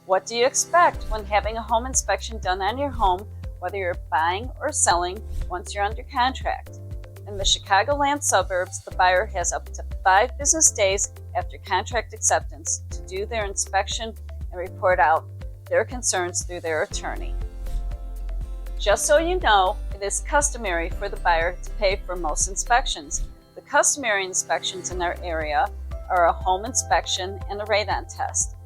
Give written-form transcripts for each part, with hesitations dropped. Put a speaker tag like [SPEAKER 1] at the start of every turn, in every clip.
[SPEAKER 1] What do you expect when having a home inspection done on your home, whether you're buying or selling once you're under contract? In the Chicagoland suburbs, the buyer has up to 5 business days after contract acceptance to do their inspection and report out their concerns through their attorney. Just so you know, it is customary for the buyer to pay for most inspections. The customary inspections in our area are a home inspection and a radon test.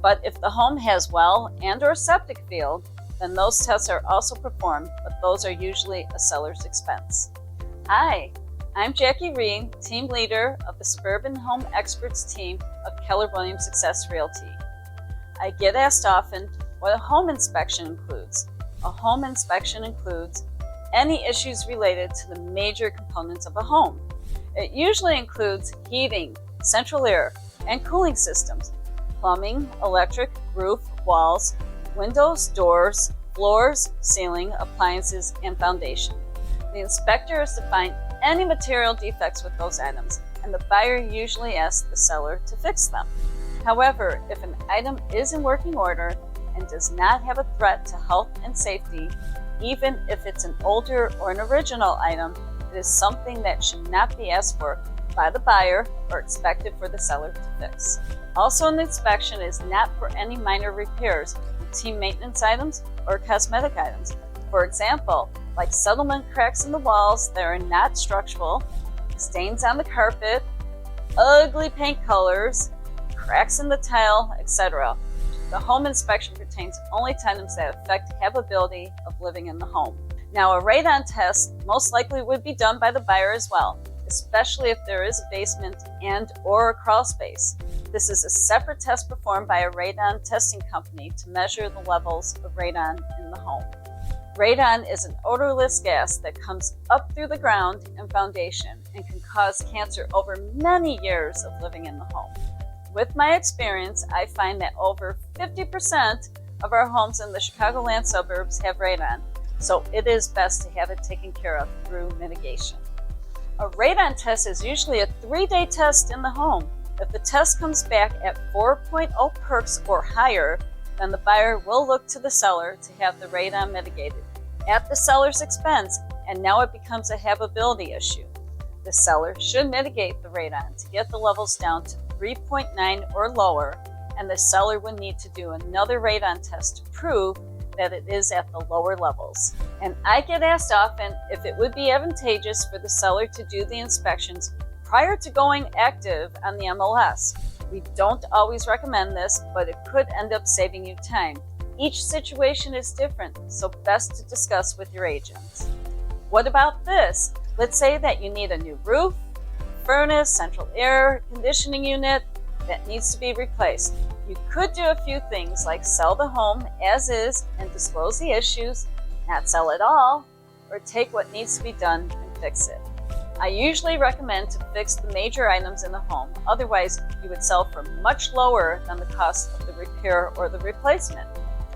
[SPEAKER 1] But if the home has well and/or septic field, then those tests are also performed, but those are usually a seller's expense. Hi, I'm Jackie Reed, team leader of the Suburban Home Experts team of Keller Williams Success Realty. I get asked often what a home inspection includes. A home inspection includes any issues related to the major components of a home. It usually includes heating, central air, and cooling systems, plumbing, electric, roof, walls, windows, doors, floors, ceiling, appliances, and foundation. The inspector is to find any material defects with those items, and the buyer usually asks the seller to fix them. However, if an item is in working order and does not have a threat to health and safety, even if it's an older or an original item, it is something that should not be asked for by the buyer or expected for the seller to fix. Also, an inspection is not for any minor repairs, routine maintenance items, or cosmetic items. For example, like settlement cracks in the walls that are not structural, stains on the carpet, ugly paint colors, cracks in the tile, etc. The home inspection pertains only to items that affect habitability of living in the home. Now, a radon test most likely would be done by the buyer as well, especially if there is a basement and/or a crawl space. This is a separate test performed by a radon testing company to measure the levels of radon in the home. Radon is an odorless gas that comes up through the ground and foundation and can cause cancer over many years of living in the home. With my experience, I find that over 50% of our homes in the Chicagoland suburbs have radon, so it is best to have it taken care of through mitigation. A radon test is usually a 3-day test in the home. If the test comes back at 4.0 perks or higher, then the buyer will look to the seller to have the radon mitigated at the seller's expense, and now it becomes a habitability issue. The seller should mitigate the radon to get the levels down to 3.9 or lower, and the seller would need to do another radon test to prove that it is at the lower levels. And I get asked often if it would be advantageous for the seller to do the inspections prior to going active on the MLS. We don't always recommend this, but it could end up saving you time. Each situation is different, so best to discuss with your agent. What about this? Let's say that you need a new roof, furnace, central air conditioning unit that needs to be replaced. You could do a few things like sell the home as is and disclose the issues, not sell it all, or take what needs to be done and fix it. I usually recommend to fix the major items in the home, otherwise you would sell for much lower than the cost of the repair or the replacement.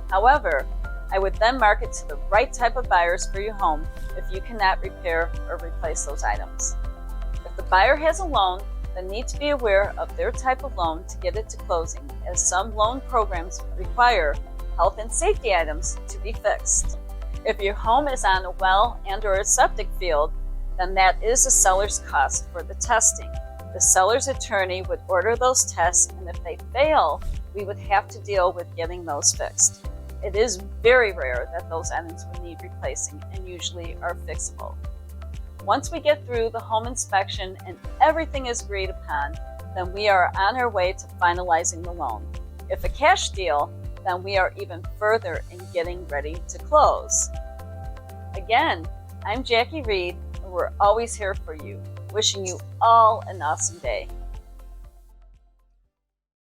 [SPEAKER 1] However, I would then market to the right type of buyers for your home if you cannot repair or replace those items. If the buyer has a loan, then need to be aware of their type of loan to get it to closing, as some loan programs require health and safety items to be fixed. If your home is on a well and/or a septic field, then that is the seller's cost for the testing. The seller's attorney would order those tests, and if they fail, we would have to deal with getting those fixed. It is very rare that those items would need replacing and usually are fixable. Once we get through the home inspection and everything is agreed upon, then we are on our way to finalizing the loan. If a cash deal, then we are even further in getting ready to close. Again, I'm Jackie Reed, and we're always here for you. Wishing you all an awesome day.